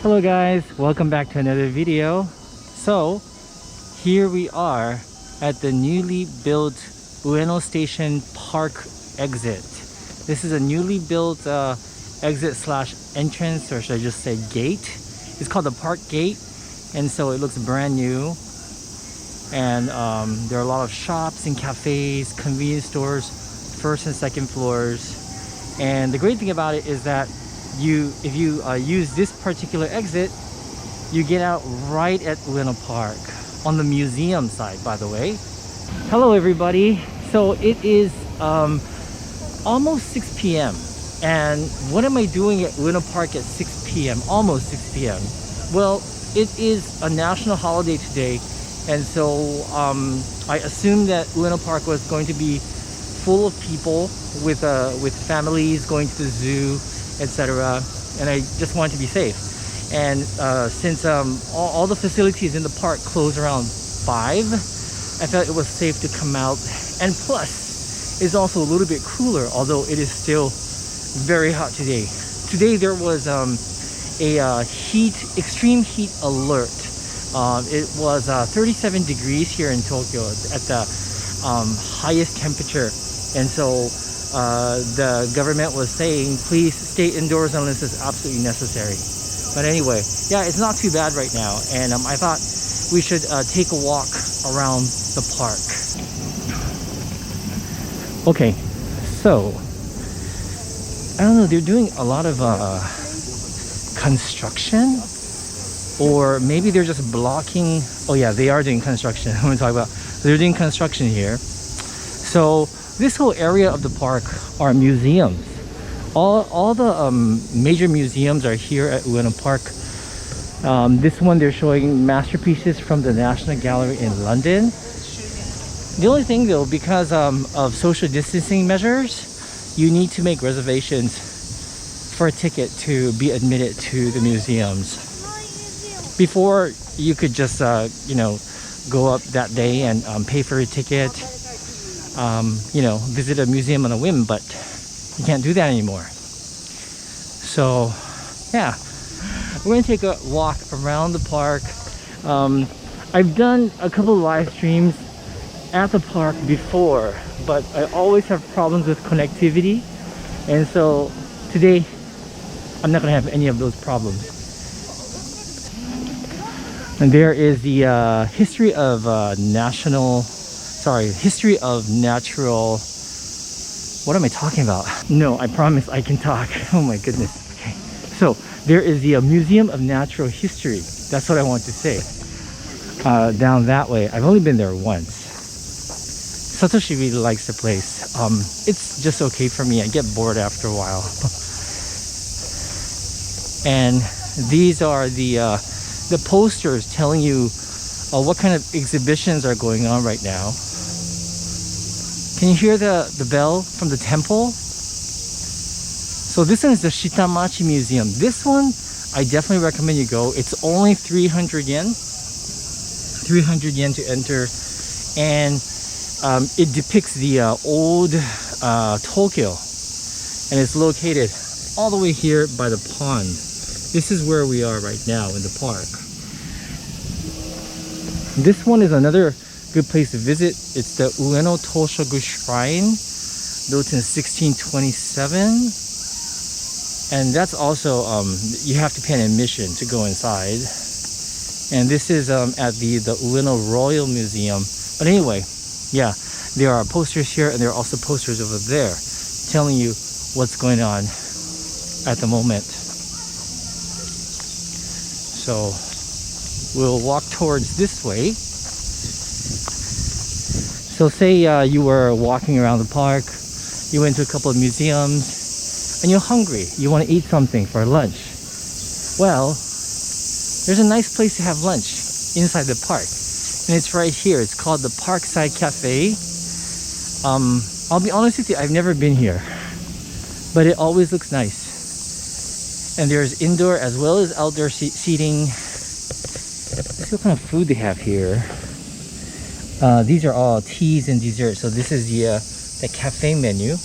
Hello guys, welcome back to another video. So here we are at the newly built Ueno Station Park exit. This is a newly built exit slash entrance, or should I just say gate. It's called the Park Gate, and so it looks brand new. And there are a lot of shops and cafes, convenience stores, first and second floors. And the great thing about it is that if you use this particular exit, you get out right at Ueno Park on the museum side, by the way. Hello everybody. So it is almost 6 p.m. and what am I doing at Ueno Park at 6 p.m. almost 6 p.m. Well, it is a national holiday today, and so I assumed that Ueno Park was going to be full of people with families going to the zoo, etc. And I just wanted to be safe. And since all the facilities in the park close around 5, I felt it was safe to come out. And plus, it's also a little bit cooler, although it is still very hot today. Today there was a extreme heat alert. It was 37 degrees here in Tokyo at the highest temperature. And so the government was saying, please stay indoors unless it's absolutely necessary. But anyway, yeah, it's not too bad right now. And I thought we should take a walk around the park. Okay, so I don't know, they're doing a lot of construction, or maybe they're just blocking. Oh yeah, they are doing construction. I'm gonna talk about, they're doing construction here. So this whole area of the park are museums. All the major museums are here at Ueno Park. This one, they're showing masterpieces from the National Gallery in London. The only thing though, because of social distancing measures, you need to make reservations for a ticket to be admitted to the museums. Before, you could just you know, go up that day and pay for a ticket, you know, visit a museum on a whim, but you can't do that anymore. So yeah, we're gonna take a walk around the park. I've done a couple of live streams at the park before, but I always have problems with connectivity, and so today I'm not gonna have any of those problems. And there is the history of natural, what am I talking about? No, I promise I can talk. Oh my goodness. Okay, so there is the Museum of Natural History. That's what I want to say. Down that way. I've only been there once. Satoshi really likes the place. It's just okay for me. I get bored after a while. And these are the posters telling you what kind of exhibitions are going on right now. Can you hear the bell from the temple? So this one is the Shitamachi Museum. This one, I definitely recommend you go. It's only 300 yen. 300 yen to enter. And it depicts the old Tokyo. And it's located all the way here by the pond. This is where we are right now in the park. This one is another good place to visit. It's the Ueno Tōshōgū Shrine, built in 1627. And that's also, you have to pay an admission to go inside. And this is at the Ueno Royal Museum. But anyway, yeah, there are posters here, and there are also posters over there telling you what's going on at the moment. So we'll walk towards this way. So say you were walking around the park, you went to a couple of museums, and you're hungry, you want to eat something for lunch. Well, there's a nice place to have lunch inside the park, and it's right here. It's called the Parkside Cafe. I'll be honest with you, I've never been here, but it always looks nice. And there's indoor as well as outdoor seating. Let's see what kind of food they have here. These are all teas and desserts. So this is the cafe menu.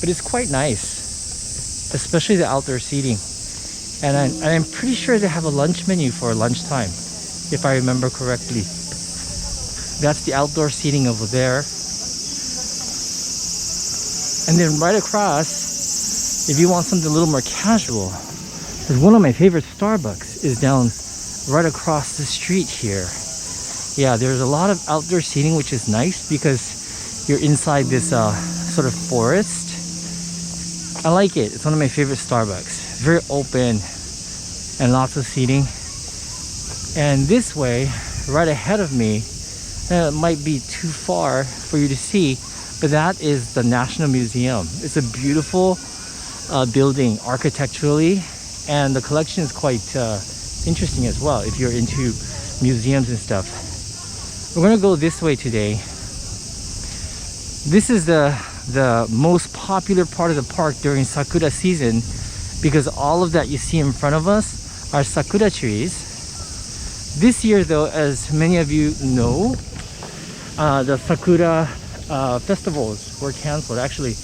But it's quite nice, especially the outdoor seating. And I'm pretty sure they have a lunch menu for lunchtime, if I remember correctly. That's the outdoor seating over there. And then right across, if you want something a little more casual, there's one of my favorite Starbucks is down right across the street here. Yeah, there's a lot of outdoor seating, which is nice because you're inside this sort of forest. I like it. It's one of my favorite Starbucks. Very open and lots of seating. And this way, right ahead of me, it might be too far for you to see, but that is the National Museum. It's a beautiful building architecturally, and the collection is quite interesting as well if you're into museums and stuff. We're gonna go this way today. This is the most popular part of the park during Sakura season because all of that you see in front of us are Sakura trees. This year though, as many of you know, the Sakura festivals were canceled. Actually,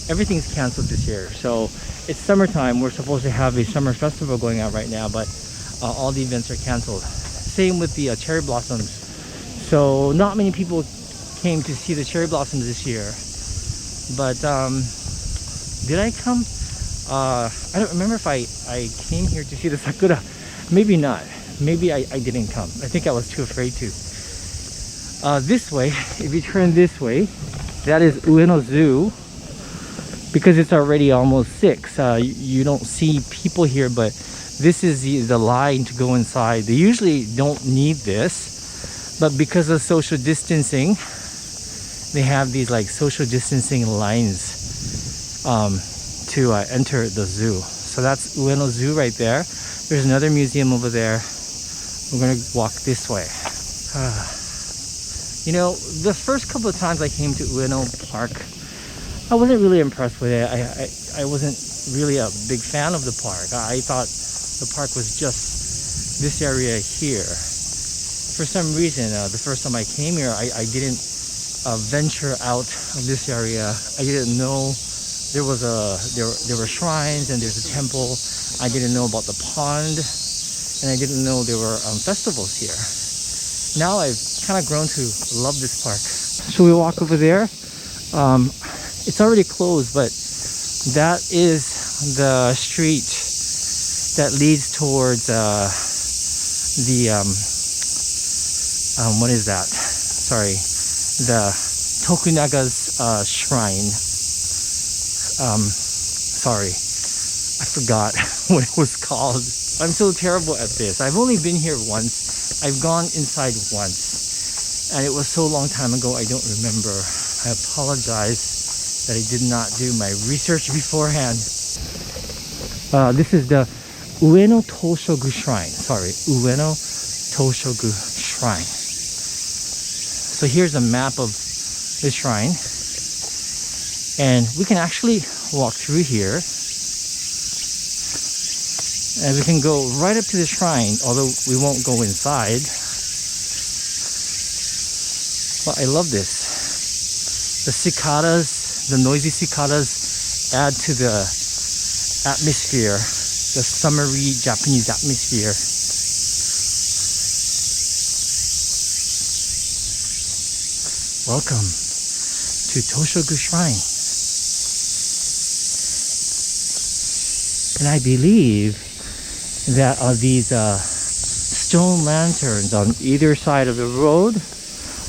everything's canceled this year. So it's summertime. We're supposed to have a summer festival going on right now, but all the events are canceled. Same with the cherry blossoms. So not many people came to see the cherry blossoms this year. But did I come? I don't remember if I came here to see the Sakura. Maybe not. Maybe I didn't come. I think I was too afraid to. This way, if you turn this way, that is Ueno Zoo. Because it's already almost 6, you don't see people here, but this is the line to go inside. They usually don't need this, but because of social distancing, they have these like social distancing lines to enter the zoo. So that's Ueno Zoo right there. There's another museum over there. We're gonna walk this way. You know, the first couple of times I came to Ueno Park, I wasn't really impressed with it. I wasn't really a big fan of the park. I thought the park was just this area here. For some reason, the first time I came here, I didn't venture out of this area. I didn't know there was there were shrines and there's a temple. I didn't know about the pond, and I didn't know there were festivals here. Now I've kind of grown to love this park. So we walk over there. It's already closed, but that is the street that leads towards what is that? Sorry, the Tokunaga's shrine. Sorry, I forgot what it was called. I'm so terrible at this. I've only been here once. I've gone inside once, and it was so long time ago I don't remember. I apologize that I did not do my research beforehand. This is the Ueno Tōshōgū Shrine. Sorry, Ueno Tōshōgū Shrine. So here's a map of the shrine, and we can actually walk through here, and we can go right up to the shrine, although we won't go inside. But I love this. The cicadas, the noisy cicadas add to the atmosphere, the summery Japanese atmosphere. Welcome to Tōshōgū Shrine. And I believe that these stone lanterns on either side of the road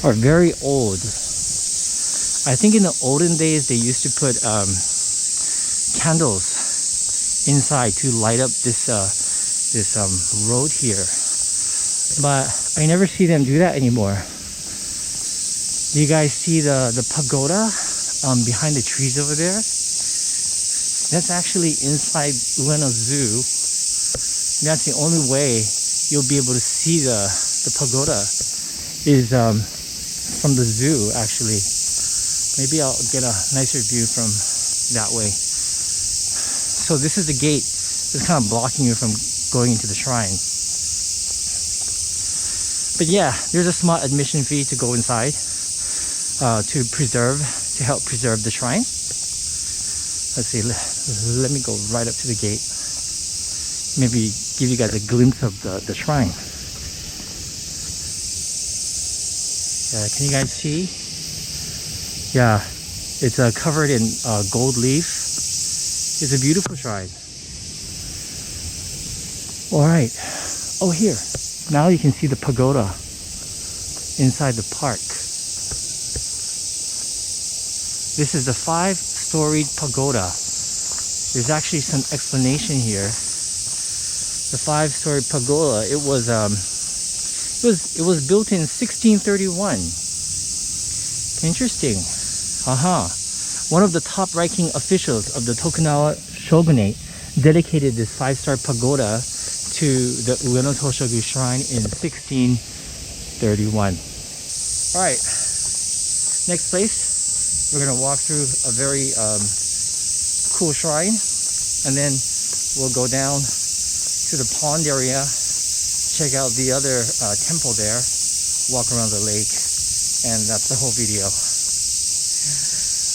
are very old. I think in the olden days they used to put candles inside to light up this road here, but I never see them do that anymore. Do you guys see the pagoda behind the trees over there? That's actually inside Ueno Zoo. That's the only way you'll be able to see the pagoda is from the zoo, actually. Maybe I'll get a nicer view from that way. So this is the gate. It's kind of blocking you from going into the shrine. But yeah, there's a small admission fee to go inside to help preserve the shrine. Let's see, let me go right up to the gate. maybe give you guys a glimpse of the shrine. Can you guys see? Yeah, it's covered in gold leaf. It's a beautiful shrine. Alright. Oh, here. Now you can see the pagoda inside the park. This is the 5-storied pagoda. There's actually some explanation here. The 5-story pagoda, it was built in 1631. Interesting. One of the top-ranking officials of the Tokugawa shogunate dedicated this 5-star pagoda to the Ueno Tōshōgū shrine in 1631. Alright, next place, we're gonna walk through a very cool shrine, and then we'll go down to the pond area, check out the other temple there, walk around the lake, and that's the whole video.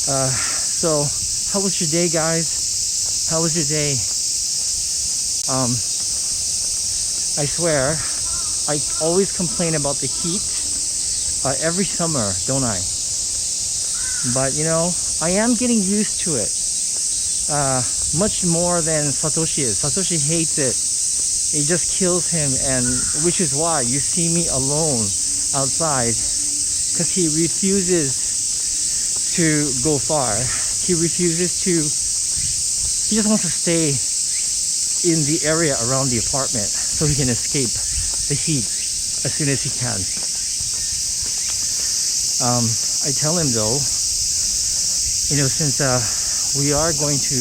So, how was your day, guys? How was your day? I swear, I always complain about the heat every summer, don't I? But you know, I am getting used to it. Much more than Satoshi is. Satoshi hates it. It just kills him, and which is why you see me alone outside, because he refuses to go far. He just wants to stay in the area around the apartment so he can escape the heat as soon as he can. I tell him though, you know, since we are going to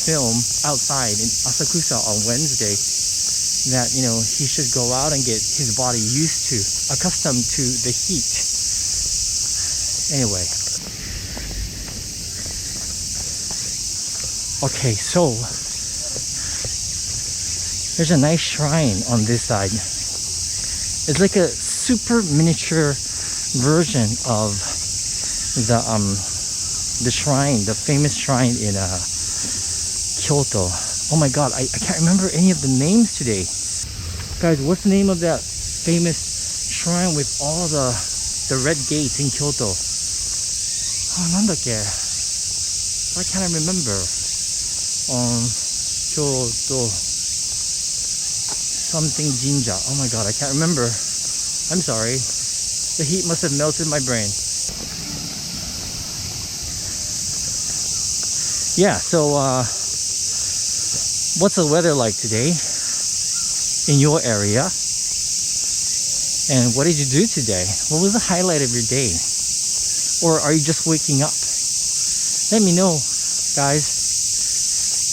film outside in Asakusa on Wednesday, that, you know, he should go out and get his body accustomed to the heat. Anyway. Okay, so there's a nice shrine on this side. It's like a super miniature version of the shrine, the famous shrine in Kyoto. Oh my god, I can't remember any of the names today. Guys, what's the name of that famous shrine with all the red gates in Kyoto? Oh, nandake? Why can't I remember? Kyoto something Jinja. Oh my god, I can't remember. I'm sorry. The heat must have melted my brain. Yeah, so what's the weather like today in your area? And what did you do today? What was the highlight of your day? Or are you just waking up? Let me know, guys.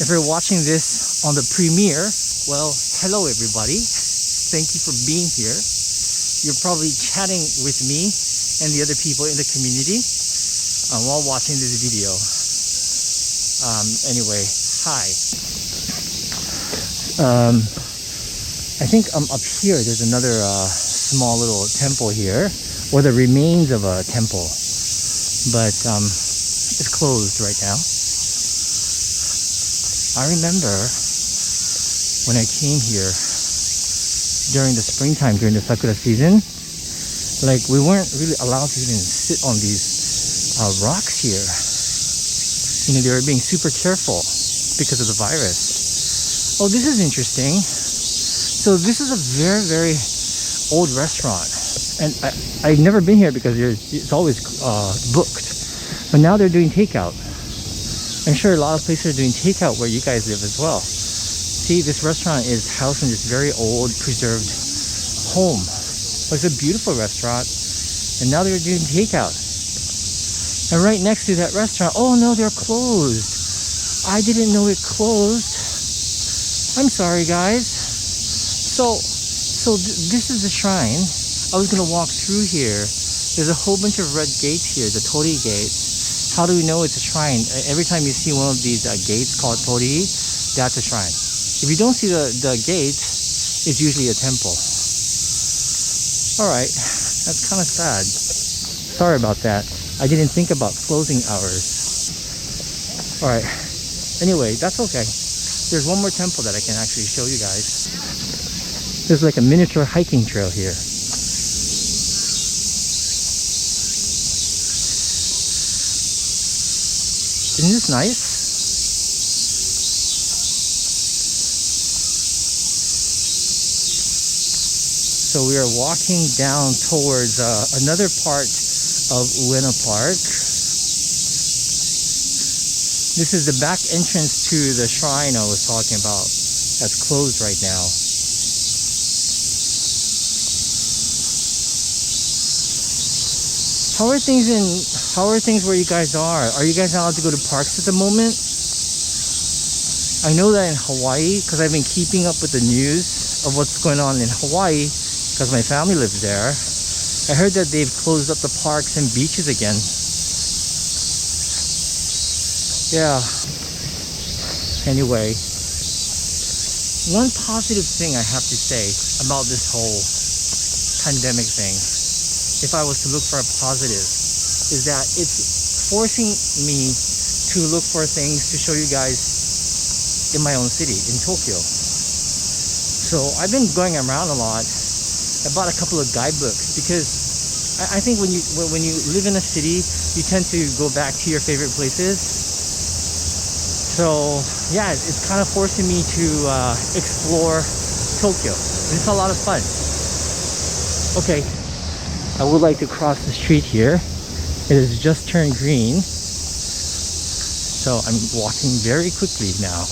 If you're watching this on the premiere, well, hello everybody. Thank you for being here. You're probably chatting with me and the other people in the community while watching this video. Anyway, hi. I think up here there's another small little temple here, or the remains of a temple, but it's closed right now. I remember when I came here during the springtime, during the sakura season, like we weren't really allowed to even sit on these rocks here. You know, they were being super careful because of the virus. Oh, this is interesting. So this is a very, very old restaurant, and I've never been here because it's always booked, but now they're doing takeout. I'm sure a lot of places are doing takeout where you guys live as well. See, this restaurant is housed in this very old, preserved home. But it's a beautiful restaurant, and now they're doing takeout. And right next to that restaurant, oh no, they're closed. I didn't know it closed. I'm sorry, guys. So this is the shrine. I was gonna walk through here. There's a whole bunch of red gates here, the torii gates. How do we know it's a shrine? Every time you see one of these gates called torii, that's a shrine. If you don't see the gates, it's usually a temple. Alright, that's kind of sad. Sorry about that. I didn't think about closing hours. Alright, anyway, that's okay. There's one more temple that I can actually show you guys. There's like a miniature hiking trail here. Isn't this nice? So we are walking down towards another part of Ueno Park. This is the back entrance to the shrine I was talking about. That's closed right now. How are things where you guys are? Are you guys allowed to go to parks at the moment? I know that in Hawaii, because I've been keeping up with the news of what's going on in Hawaii, because my family lives there. I heard that they've closed up the parks and beaches again. Yeah. Anyway, one positive thing I have to say about this whole pandemic thing, if I was to look for a positive, is that it's forcing me to look for things to show you guys in my own city, in Tokyo. So I've been going around a lot. I bought a couple of guidebooks because I think when you live in a city, you tend to go back to your favorite places. So yeah, it's kind of forcing me to explore Tokyo. It's a lot of fun. Okay, I would like to cross the street here. It has just turned green, so I'm walking very quickly now.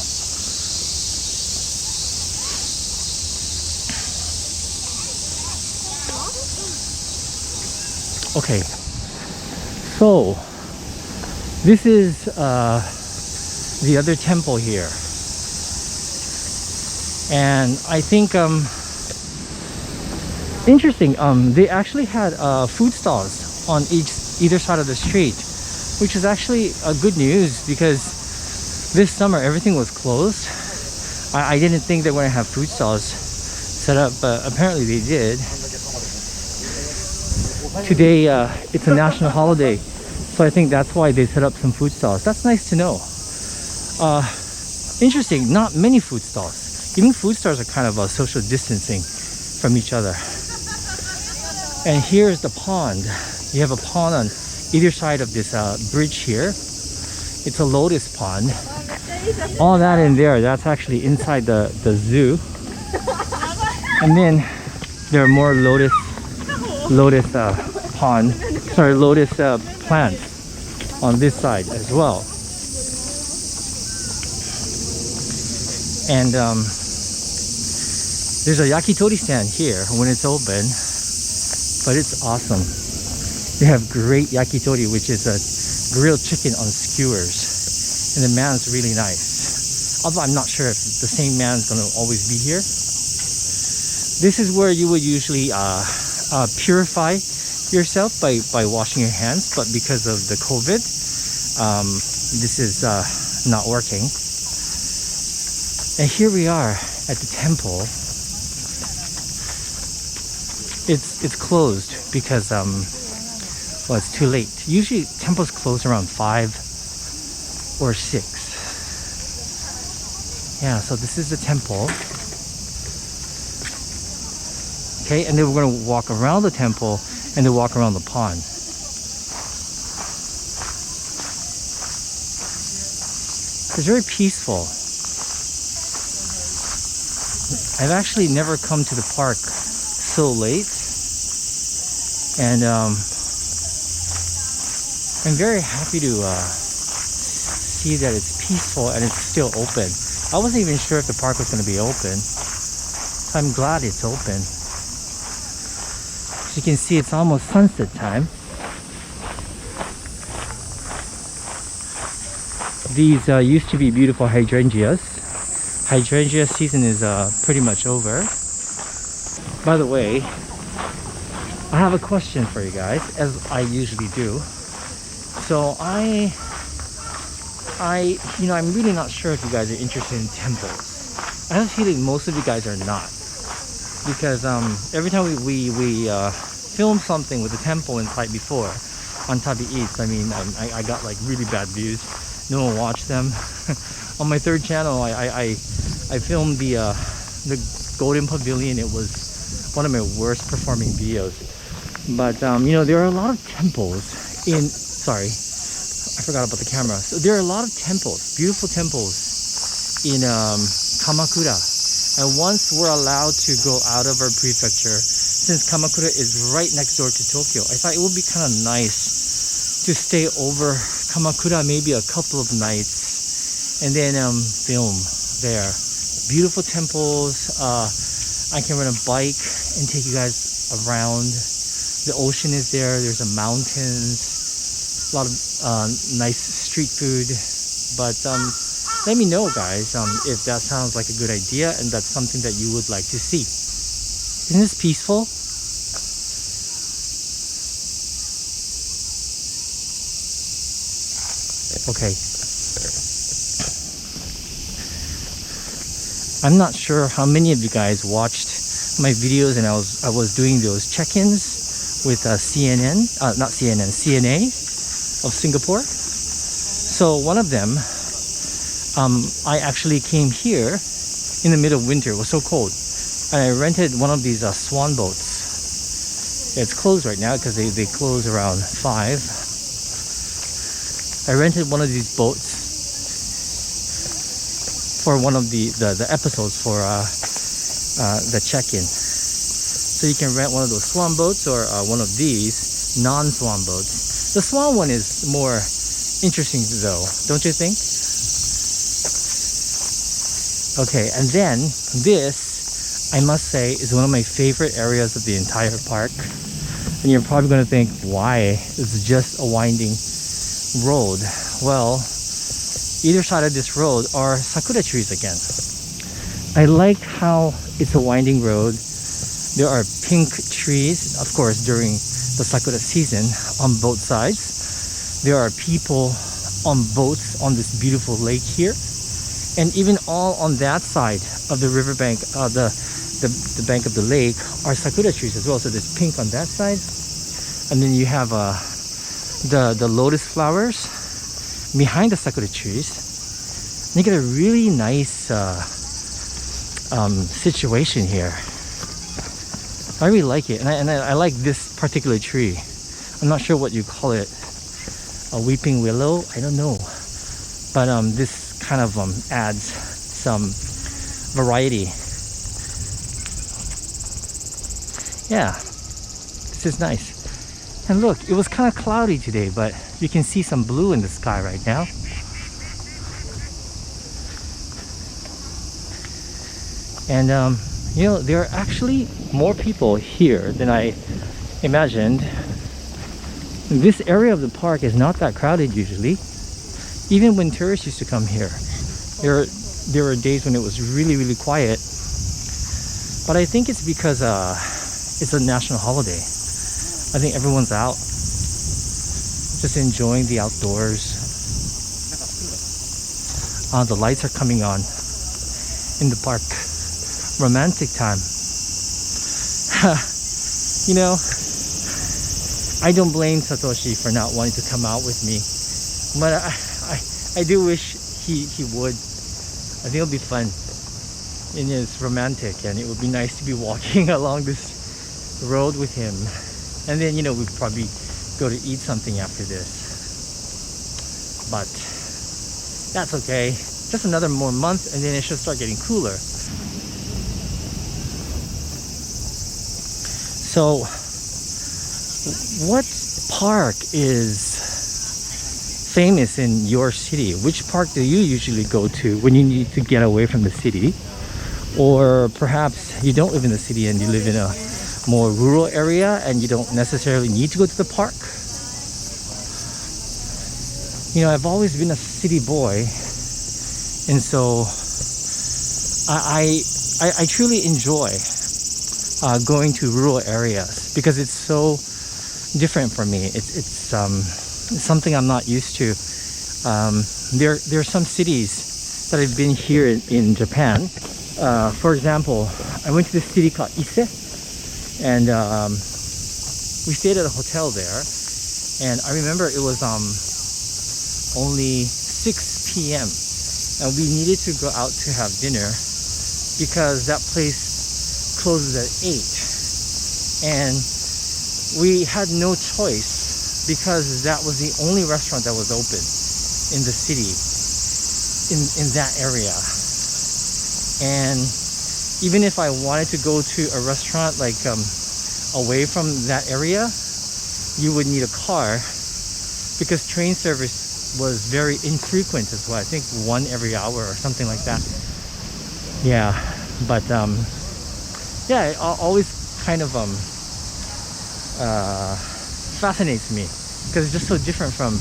Okay, so this is the other temple here, and I think interesting, they actually had food stalls on either side of the street, which is actually good news because this summer everything was closed. I didn't think they were gonna have food stalls set up, but apparently they did. Today it's a national holiday, so I think that's why they set up some food stalls. That's nice to know. Interesting, not many food stalls. Even food stalls are kind of social distancing from each other. And here's the pond. You have a pond on either side of this bridge here. It's a lotus pond. All that in there, that's actually inside the zoo. And then there are more lotus plants on this side as well. And there's a yakitori stand here when it's open, but it's awesome. They have great yakitori, which is a grilled chicken on skewers, and the man's really nice. Although I'm not sure if the same man's gonna always be here. This is where you would usually purify yourself by washing your hands, but because of the COVID, this is not working. And here we are at the temple. It's closed because well, it's too late. Usually temples close around 5 or 6. Yeah, so this is the temple. Okay, and then we're gonna walk around the temple and then walk around the pond. It's very peaceful. I've actually never come to the park so late, and I'm very happy to see that it's peaceful and it's still open. I wasn't even sure if the park was going to be open, so I'm glad it's open. As you can see, it's almost sunset time. These used to be beautiful hydrangeas. Hydrangea season is pretty much over. By the way, I have a question for you guys, as I usually do. So I'm really not sure if you guys are interested in temples. I have a feeling most of you guys are not, because every time we film something with a temple inside before on Tabi Eats, I got like really bad views. No one watched them. On my third channel, I I filmed the Golden Pavilion. It was one of my worst performing videos. But you know, there are a lot of temples in, sorry, I forgot about the camera. So there are a lot of temples, beautiful temples in Kamakura. And once we're allowed to go out of our prefecture, since Kamakura is right next door to Tokyo, I thought it would be kind of nice to stay over Kamakura maybe a couple of nights and then film there. Beautiful temples. I can rent a bike and take you guys around. The ocean is there. There's a mountains, a lot of nice street food. But let me know, guys, if that sounds like a good idea and that's something that you would like to see. Isn't this peaceful? Okay. I'm not sure how many of you guys watched my videos, and I was doing those check-ins with CNN, not CNN, CNA of Singapore. So one of them, I actually came here in the middle of winter. It was so cold, and I rented one of these swan boats. It's closed right now because they close around 5. I rented one of these boats for one of the episodes for the check-in. So you can rent one of those swan boats or one of these non-swan boats. The swan one is more interesting though, don't you think? Okay, and then this, I must say, is one of my favorite areas of the entire park. And you're probably going to think, why? It's just a winding road. Well, either side of this road are sakura trees again. I like how it's a winding road. There are pink trees, of course, during the sakura season on both sides. There are people on boats on this beautiful lake here. And even all on that side of the riverbank, the bank of the lake, are sakura trees as well. So there's pink on that side. And then you have the lotus flowers behind the sakura trees. And you get a really nice situation here. I really like it, and I like this particular tree. I'm not sure what you call it, a weeping willow, I don't know, but this kind of adds some variety. Yeah, this is nice. And look, it was kind of cloudy today, but you can see some blue in the sky right now. And you know, there are actually more people here than I imagined. This area of the park is not that crowded usually. Even when tourists used to come here, there were days when it was really quiet. But I think it's because it's a national holiday. I think everyone's out, just enjoying the outdoors. The lights are coming on in the park. Romantic time. You know, I don't blame Satoshi for not wanting to come out with me, but I do wish he would. I think it'll be fun, and it's romantic, and it would be nice to be walking along this road with him. And then, you know, we'd probably go to eat something after this, but that's okay. Just another more month and then it should start getting cooler. So what park is famous in your city? Which park do you usually go to when you need to get away from the city? Or perhaps you don't live in the city and you live in a more rural area and you don't necessarily need to go to the park. You know, I've always been a city boy, and so I truly enjoy going to rural areas because it's so different for me. It's something I'm not used to. There are some cities that I've been here in Japan. For example, I went to this city called Ise, and we stayed at a hotel there, and I remember it was only 6 p.m. and we needed to go out to have dinner, because that place closes at 8. And we had no choice because that was the only restaurant that was open in the city, in that area. And even if I wanted to go to a restaurant like away from that area, you would need a car because train service was very infrequent as well. I think 1 every hour or something like that. Yeah, but yeah, it always kind of fascinates me because it's just so different from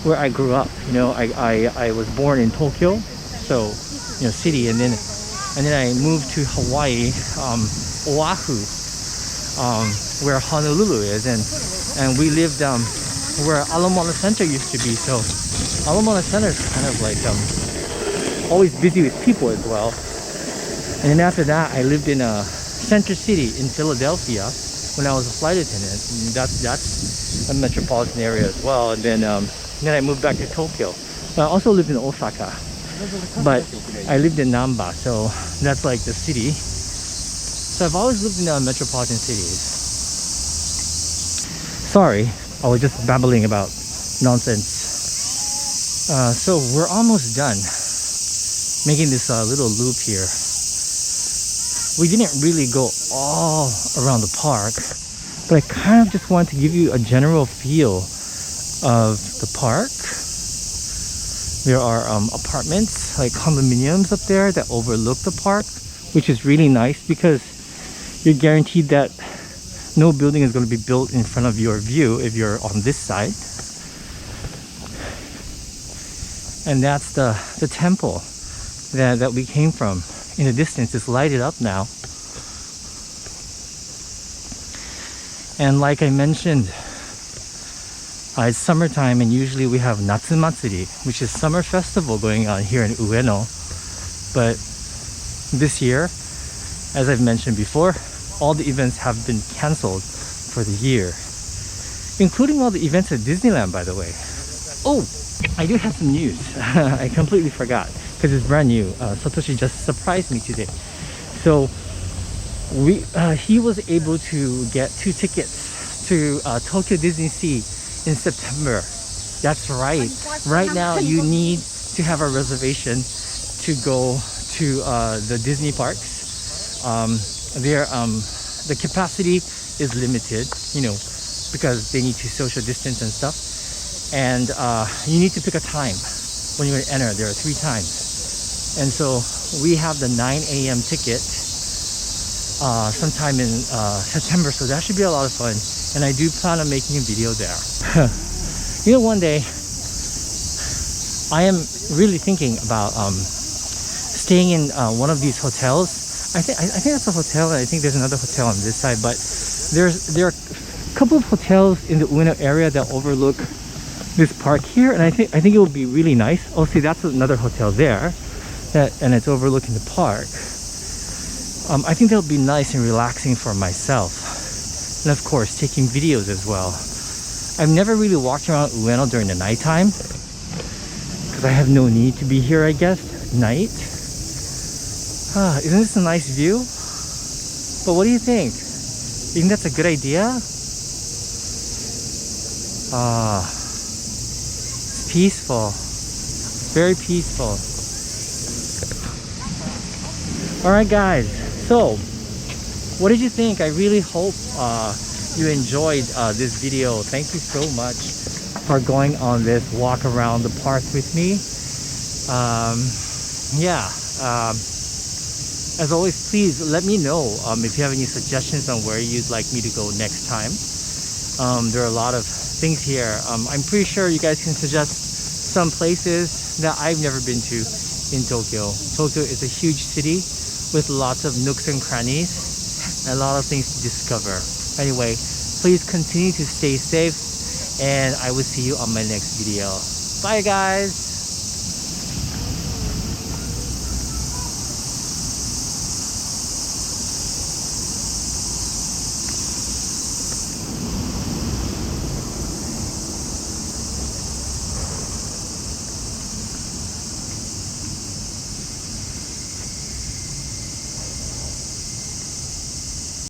where I grew up. You know, I was born in Tokyo, so you know, city, and then I moved to Hawaii, Oahu, where Honolulu is, and we lived where Alamana Center used to be. So Alamana Center is kind of like always busy with people as well. And then after that, I lived in Center City in Philadelphia when I was a flight attendant. And that's a metropolitan area as well. And then I moved back to Tokyo. But I also lived in Osaka, but I lived in Namba, so that's like the city. So I've always lived in metropolitan cities. Sorry, I was just babbling about nonsense. So we're almost done making this little loop here. We didn't really go all around the park, but I kind of just wanted to give you a general feel of the park. There are apartments, like condominiums up there that overlook the park, which is really nice because you're guaranteed that no building is going to be built in front of your view if you're on this side. And that's the temple that we came from. In the distance, it's lighted up now. And like I mentioned, it's summertime, and usually we have Natsu Matsuri, which is summer festival going on here in Ueno. But this year, as I've mentioned before, all the events have been cancelled for the year, including all the events at Disneyland, by the way. Oh, I do have some news. I completely forgot because it's brand new. Satoshi just surprised me today. So he was able to get 2 tickets to Tokyo Disney Sea in September. That's right. Right now you need to have a reservation to go to the Disney parks. The capacity is limited, you know, because they need to social distance and stuff. And you need to pick a time when you're going to enter. There are 3 times. And so we have the 9 a.m. ticket sometime in September, so that should be a lot of fun. And I do plan on making a video there. You know, one day I am really thinking about staying in one of these hotels. I think that's a hotel, and I think there's another hotel on this side, but there are a couple of hotels in the Ueno area that overlook this park here, and I think it would be really nice. Oh, see, that's another hotel there, and it's overlooking the park. I think that would be nice and relaxing for myself, and of course taking videos as well. I've never really walked around Ueno during the nighttime because I have no need to be here, I guess, at night. Isn't this a nice view? But what do you think? You think that's a good idea? It's peaceful. Very peaceful. Alright guys, so what did you think? I really hope you enjoyed this video. Thank you so much for going on this walk around the park with me. As always, please let me know if you have any suggestions on where you'd like me to go next time. There are a lot of things here. I'm pretty sure you guys can suggest some places that I've never been to in Tokyo. Tokyo is a huge city with lots of nooks and crannies and a lot of things to discover. Anyway, please continue to stay safe, and I will see you on my next video. Bye guys!